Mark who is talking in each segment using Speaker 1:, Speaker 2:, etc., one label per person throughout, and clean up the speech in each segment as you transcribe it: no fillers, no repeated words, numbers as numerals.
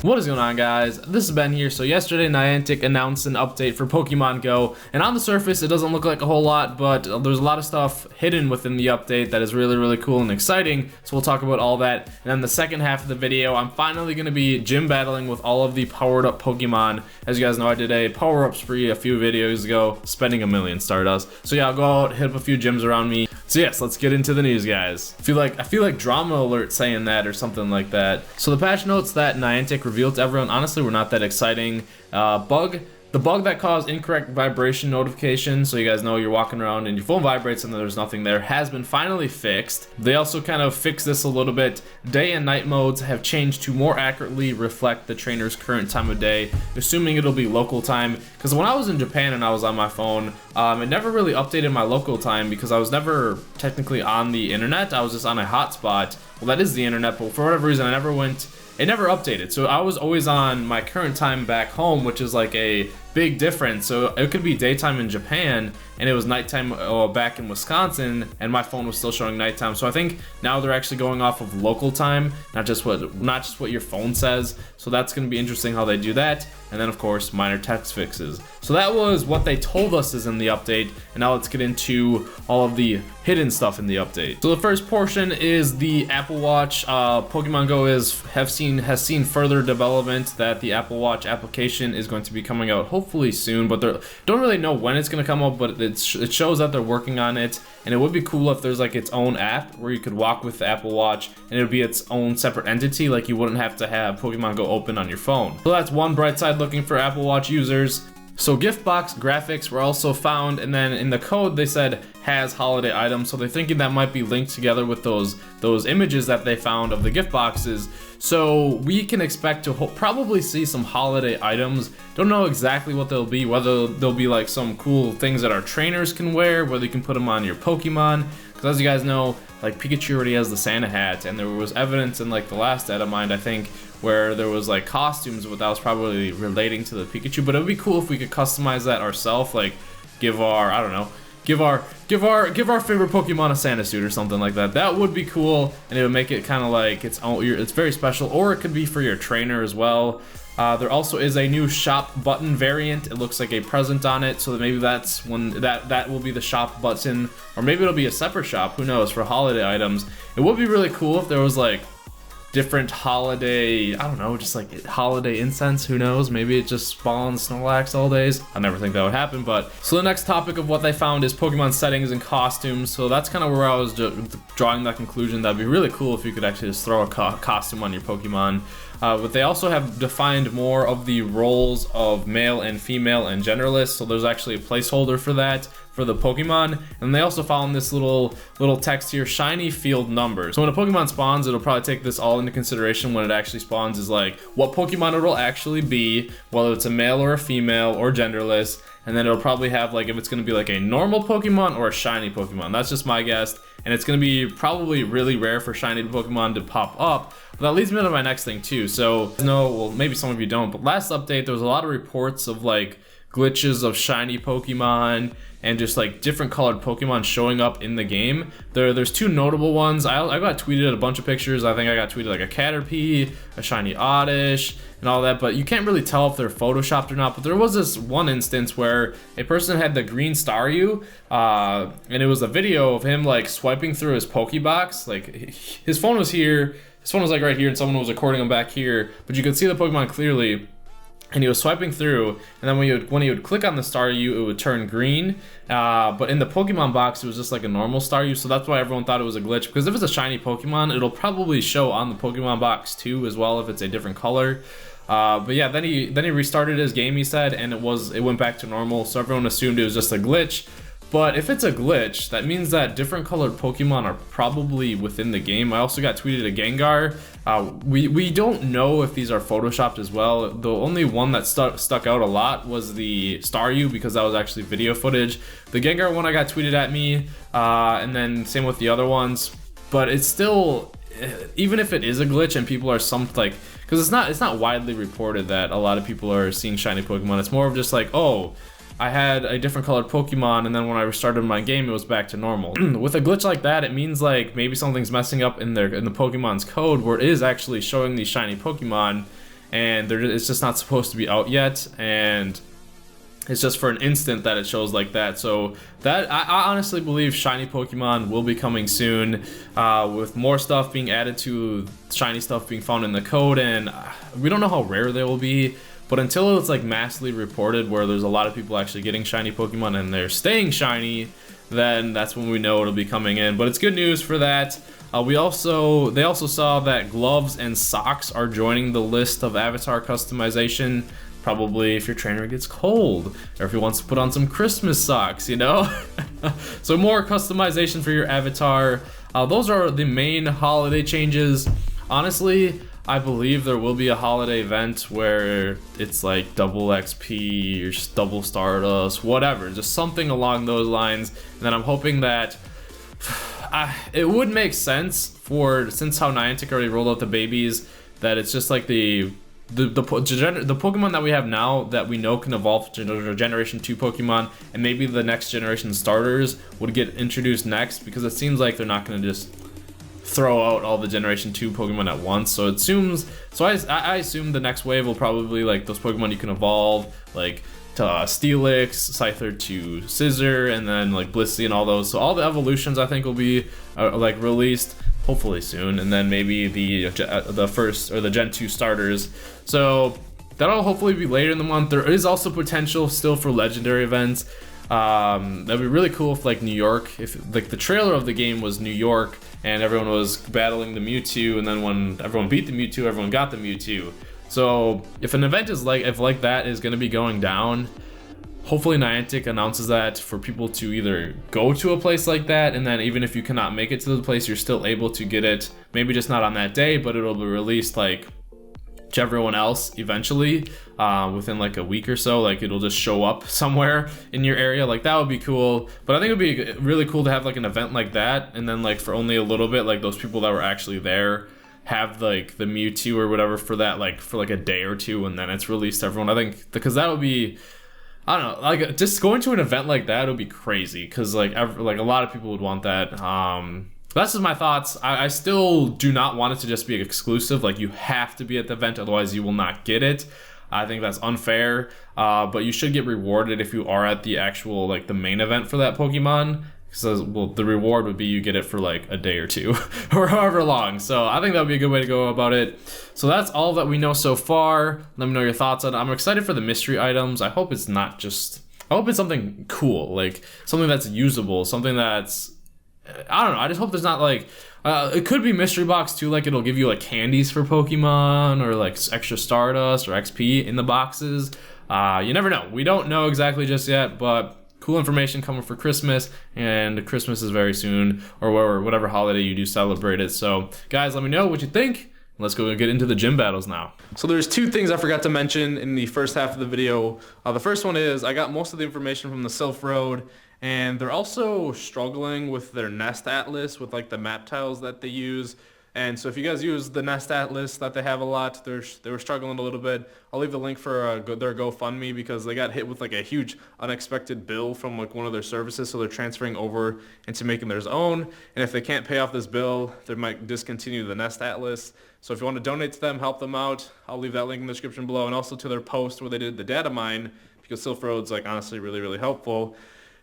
Speaker 1: What is going on, guys? This is Ben here. So yesterday Niantic announced an update for Pokemon Go, and on the surface it doesn't look like a whole lot, but there's a lot of stuff hidden within the update that is really cool and exciting, so we'll talk about all that. And then the second half of the video, I'm finally going to be gym battling with all of the powered up Pokemon. As you guys know, I did a power up spree a few videos ago, spending 1,000,000 Stardust. So yeah, I'll go out, hit up a few gyms around me. So yes, let's get into the news, guys. I feel like drama alert saying that or something like that. So the patch notes that Niantic revealed to everyone honestly were not that exciting. The bug that caused incorrect vibration notification, so you guys know you're walking around and your phone vibrates and there's nothing there, has been finally fixed. They also kind of fixed this a little bit. Day and night modes have changed to more accurately reflect the trainer's current time of day, assuming it'll be local time. Because when I was in Japan and I was on my phone, it never really updated my local time because I was never technically on the internet. I was just on a hotspot. Well, that is the internet, but for whatever reason, it never updated. So I was always on my current time back home, which is like a big difference. So it could be daytime in Japan and it was nighttime back in Wisconsin, and my phone was still showing nighttime. So I think now they're actually going off of local time, not just what your phone says. So that's going to be interesting how they do that. And then of course minor text fixes. So that was what they told us is in the update, and now let's get into all of the hidden stuff in the update. So the first portion is the Apple Watch. Pokemon Go has seen further development that the Apple Watch application is going to be coming out hopefully soon, but they don't really know when it's going to come out, but it shows that they're working on it. And it would be cool if there's like its own app where you could walk with the Apple Watch and it would be its own separate entity, like you wouldn't have to have Pokemon Go open on your phone. So that's one bright side looking for Apple Watch users. So gift box graphics were also found, and then in the code they said has holiday items, so they're thinking that might be linked together with those images that they found of the gift boxes. So we can expect to probably see some holiday items. Don't know exactly what they'll be, whether they'll be like some cool things that our trainers can wear, whether you can put them on your Pokemon. Because as you guys know, like Pikachu already has the Santa hat, and there was evidence in like the last data mine, I think, where there was like costumes, but that was probably relating to the Pikachu. But it would be cool if we could customize that ourselves, like give our favorite Pokemon a Santa suit or something like that. That would be cool, and it would make it kind of like it's very special. Or it could be for your trainer as well. There also is a new shop button variant. It looks like a present on it, so maybe that's when that will be the shop button, or maybe it'll be a separate shop, who knows, for holiday items. It would be really cool if there was like different holiday, I don't know, just like holiday incense, who knows, maybe it just spawns Snorlax all days. I never think that would happen. But so the next topic of what they found is Pokemon settings and costumes. So that's kind of where I was drawing that conclusion. That'd be really cool if you could actually just throw a costume on your Pokemon. But they also have defined more of the roles of male and female and genderless, so there's actually a placeholder for that for the Pokemon. And they also found this little text here, shiny field numbers. So when a Pokemon spawns, it'll probably take this all into consideration when it actually spawns, is like what Pokemon it'll actually be, whether it's a male or a female or genderless. And then it'll probably have like if it's going to be like a normal Pokemon or a shiny Pokemon. That's just my guess. And it's going to be probably really rare for shiny Pokemon to pop up. But that leads me to my next thing too. So no, well, maybe some of you don't, but last update there was a lot of reports of like glitches of shiny Pokemon and just like different colored Pokemon showing up in the game. There's two notable ones. I got tweeted a bunch of pictures. I think I got tweeted like a Caterpie, a shiny Oddish, and all that, but you can't really tell if they're photoshopped or not. But there was this one instance where a person had the green Staryu, and it was a video of him like swiping through his Pokebox. Like his phone was here, his phone was like right here, and someone was recording him back here, but you could see the Pokemon clearly. And he was swiping through, and then when he would click on the Staryu, it would turn green. But in the Pokemon box, it was just like a normal Staryu, so that's why everyone thought it was a glitch. Because if it's a shiny Pokemon, it'll probably show on the Pokemon box too, as well, if it's a different color. But yeah, then he restarted his game, he said, and it went back to normal. So everyone assumed it was just a glitch. But if it's a glitch, that means that different colored Pokemon are probably within the game. I also got tweeted a Gengar. We don't know if these are photoshopped as well. The only one that stuck out a lot was the Staryu, because that was actually video footage. The Gengar one I got tweeted at me, and then same with the other ones. But it's still, even if it is a glitch and people are because it's not widely reported that a lot of people are seeing shiny Pokemon. It's more of just like, oh, I had a different colored Pokemon, and then when I restarted my game, it was back to normal. With a glitch like that, it means like maybe something's messing up in the Pokemon's code where it is actually showing these shiny Pokemon, and it's just not supposed to be out yet, and it's just for an instant that it shows like that. So that I honestly believe shiny Pokemon will be coming soon, with more stuff being added to shiny stuff being found in the code, and we don't know how rare they will be. But until it's like massively reported where there's a lot of people actually getting shiny Pokemon and they're staying shiny, then that's when we know it'll be coming in. But it's good news for that. They also saw that gloves and socks are joining the list of avatar customization. Probably if your trainer gets cold, or if he wants to put on some Christmas socks, you know? So more customization for your avatar. Those are the main holiday changes. Honestly, I believe there will be a holiday event where it's like double XP or just double Stardust, whatever, just something along those lines. And then I'm hoping that it would make sense since how Niantic already rolled out the babies, that it's just like the Pokemon that we have now that we know can evolve to Generation 2 Pokemon, and maybe the next generation starters would get introduced next, because it seems like they're not going to just throw out all the Generation 2 Pokemon at once. So I assume the next wave will probably like those Pokemon you can evolve, like to Steelix, Scyther to Scissor, and then like Blissey and all those. So all the evolutions I think will be like released hopefully soon, and then maybe the first or the Gen 2 starters. So that'll hopefully be later in the month. There is also potential still for legendary events. That'd be really cool if like New York, if like the trailer of the game was New York and everyone was battling the Mewtwo, and then when everyone beat the Mewtwo, everyone got the Mewtwo. So if an event is like, if like that is going to be going down, hopefully Niantic announces that for people to either go to a place like that, and then even if you cannot make it to the place, you're still able to get it, maybe just not on that day, but it'll be released like to everyone else eventually, within like a week or so. Like it'll just show up somewhere in your area. Like that would be cool. But I think it would be really cool to have like an event like that, and then like for only a little bit, like those people that were actually there have like the Mewtwo or whatever for that, like for like a day or two, and then it's released to everyone. I think because that would be, I don't know, like just going to an event like that would be crazy, because like a lot of people would want that. That's just my thoughts. I still do not want it to just be exclusive, like you have to be at the event, otherwise you will not get it. I think that's unfair, but you should get rewarded if you are at the actual, like the main event for that Pokemon. So, well, the reward would be you get it for like a day or two or however long. So I think that would be a good way to go about it. So that's all that we know so far. Let me know your thoughts on it. I'm excited for the mystery items. I hope it's not just, I hope it's something cool, like something that's usable, something that's, I don't know. I just hope there's not like, it could be mystery box too, like it'll give you like candies for Pokemon or like extra Stardust or XP in the boxes. You never know. We don't know exactly just yet, but cool information coming for Christmas, and Christmas is very soon, or whatever holiday you do celebrate it. So guys, let me know what you think. Let's go get into the gym battles now. So there's two things I forgot to mention in the first half of the video. The first one is I got most of the information from the Sylph Road, and they're also struggling with their Nest Atlas with like the map tiles that they use. And so if you guys use the Nest Atlas that they have a lot, they were struggling a little bit. I'll leave the link for their GoFundMe, because they got hit with like a huge unexpected bill from like one of their services, so they're transferring over into making theirs own. And if they can't pay off this bill, they might discontinue the Nest Atlas. So if you want to donate to them, help them out, I'll leave that link in the description below, and also to their post where they did the data mine, because Sylph Road's like honestly really, really helpful.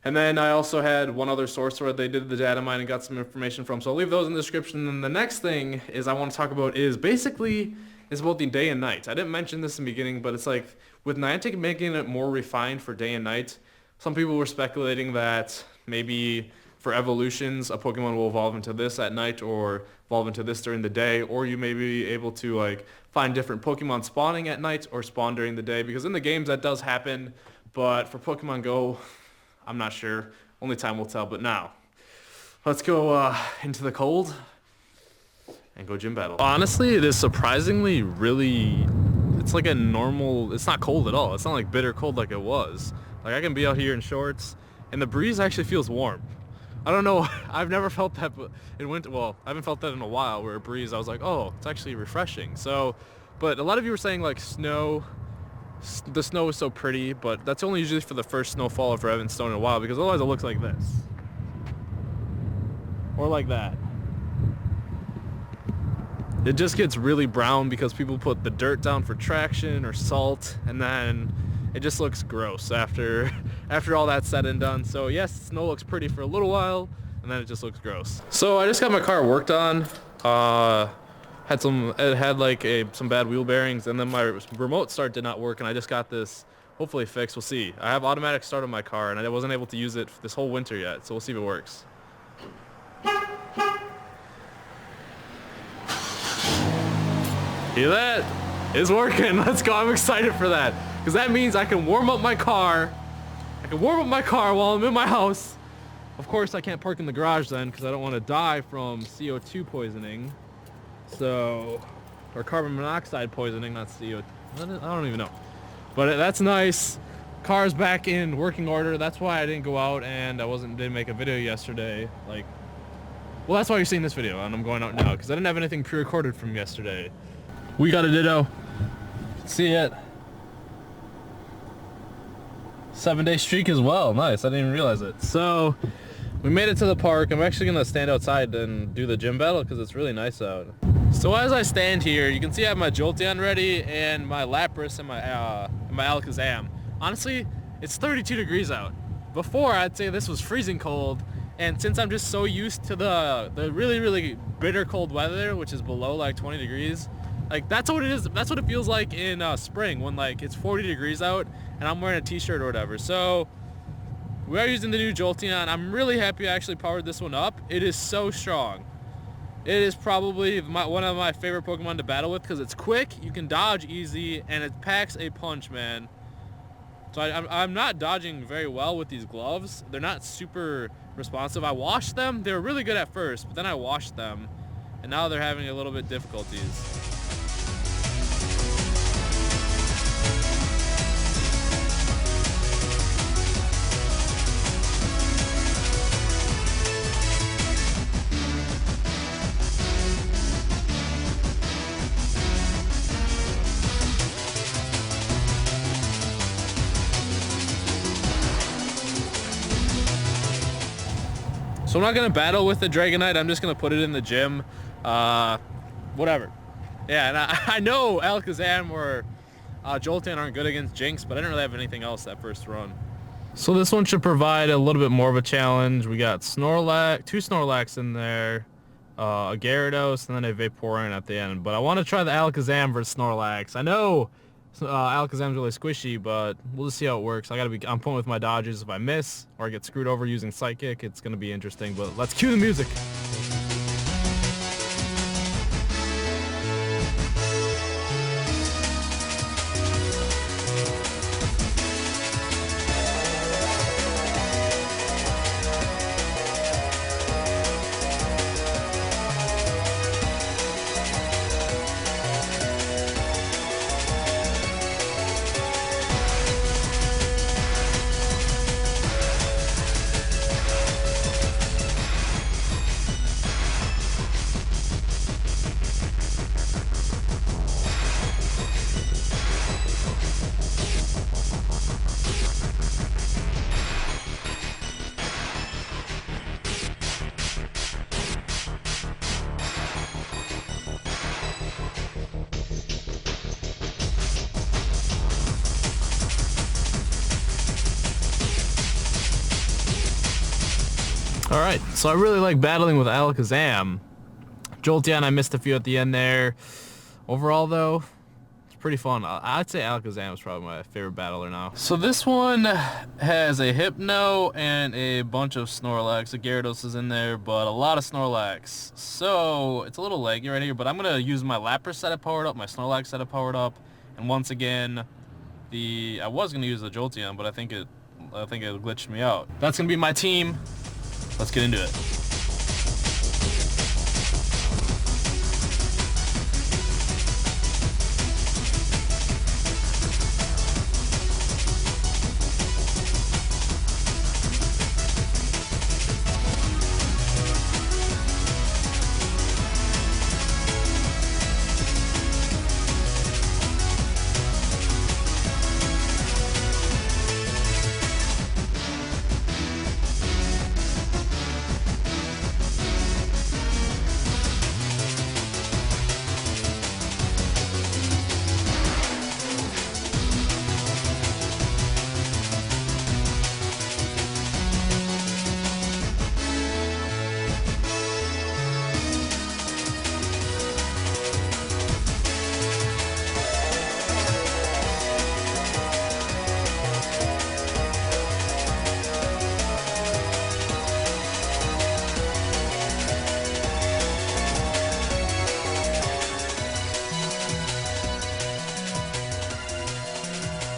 Speaker 1: And then I also had one other source where they did the data mine and got some information from, so I'll leave those in the description. And the next thing is I want to talk about is about the day and night. I didn't mention this in the beginning, but it's like with Niantic making it more refined for day and night, some people were speculating that maybe for evolutions, a Pokemon will evolve into this at night or evolve into this during the day, or you may be able to like find different Pokemon spawning at night or spawn during the day, because in the games that does happen, but for Pokemon Go, I'm not sure. Only time will tell. But now, let's go into the cold and go gym battle. Honestly, it is surprisingly really, it's like a normal, it's not cold at all. It's not like bitter cold like it was. Like I can be out here in shorts, and the breeze actually feels warm. I don't know, I've never felt that in winter. Well, I haven't felt that in a while, where a breeze, I was like, oh, it's actually refreshing. So, but a lot of you were saying like the snow is so pretty, but that's only usually for the first snowfall if I haven't snowed in a while, because otherwise it looks like this. Or like that. it just gets really brown because people put the dirt down for traction or salt, and then it just looks gross after all that's said and done. So yes, snow looks pretty for a little while, and then it just looks gross. So I just got my car worked on. It had like some bad wheel bearings, and then my remote start did not work, and I just got this hopefully fixed. We'll see. I have automatic start on my car, and I wasn't able to use it this whole winter yet, so we'll see if it works. Hear that? It's working. Let's go. I'm excited for that, because that means I can warm up my car. I can warm up my car while I'm in my house. Of course, I can't park in the garage then, because I don't want to die from CO2 poisoning. So, or carbon monoxide poisoning, not CO2. I don't even know. But that's nice. Car's back in working order. That's why I didn't go out and didn't make a video yesterday. Well, that's why you're seeing this video, and I'm going out now because I didn't have anything pre-recorded from yesterday. We got a ditto. See it. 7-day streak as well. Nice. I didn't even realize it. So we made it to the park. I'm actually gonna stand outside and do the gym battle because it's really nice out. So as I stand here, you can see I have my Jolteon ready and my Lapras and my Alakazam. Honestly, it's 32 degrees out. Before, I'd say this was freezing cold, and since I'm just so used to the really, really bitter cold weather, which is below like 20 degrees, like that's what it is. That's what it feels like in spring when like it's 40 degrees out and I'm wearing a t-shirt or whatever. So we are using the new Jolteon. I'm really happy I actually powered this one up. It is so strong. It is probably one of my favorite Pokemon to battle with because it's quick, you can dodge easy, and it packs a punch, man. So I'm not dodging very well with these gloves. They're not super responsive. I washed them. They were really good at first, but then I washed them, and now they're having a little bit difficulties. So I'm not gonna battle with the Dragonite. I'm just gonna put it in the gym. Whatever. Yeah, and I know Alakazam or Jolteon aren't good against Jinx, but I didn't really have anything else that first run. So this one should provide a little bit more of a challenge. We got Snorlax, 2 Snorlax in there, a Gyarados, and then a Vaporeon at the end. But I want to try the Alakazam versus Snorlax. I know Alakazam's really squishy, but we'll just see how it works. I'm pulling with my dodges. If I miss or I get screwed over using Psychic, it's gonna be interesting. But let's cue the music. Alright, so I really like battling with Alakazam. Jolteon, I missed a few at the end there. Overall, though, it's pretty fun. I'd say Alakazam is probably my favorite battler now. So this one has a Hypno and a bunch of Snorlax. The Gyarados is in there, but a lot of Snorlax. So it's a little laggy right here, but I'm going to use my Lapras setup powered up, my Snorlax setup powered up, and once again, I was going to use the Jolteon, but I think it glitched me out. That's going to be my team. Let's get into it.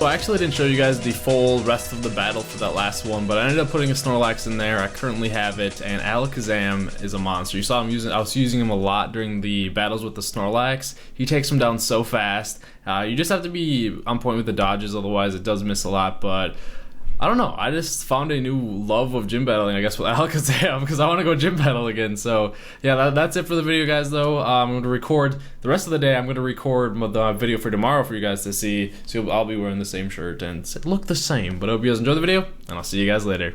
Speaker 1: So I actually didn't show you guys the full rest of the battle for that last one, but I ended up putting a Snorlax in there. I currently have it, and Alakazam is a monster. You saw him I was using him a lot during the battles with the Snorlax. He takes him down so fast. You just have to be on point with the dodges, otherwise it does miss a lot, but I don't know. I just found a new love of gym battling, I guess, with Alakazam, because I want to go gym battle again. So, yeah, that's it for the video, guys, though. I'm going to record the rest of the day. I'm going to record the video for tomorrow for you guys to see. So I'll be wearing the same shirt and look the same. But I hope you guys enjoy the video, and I'll see you guys later.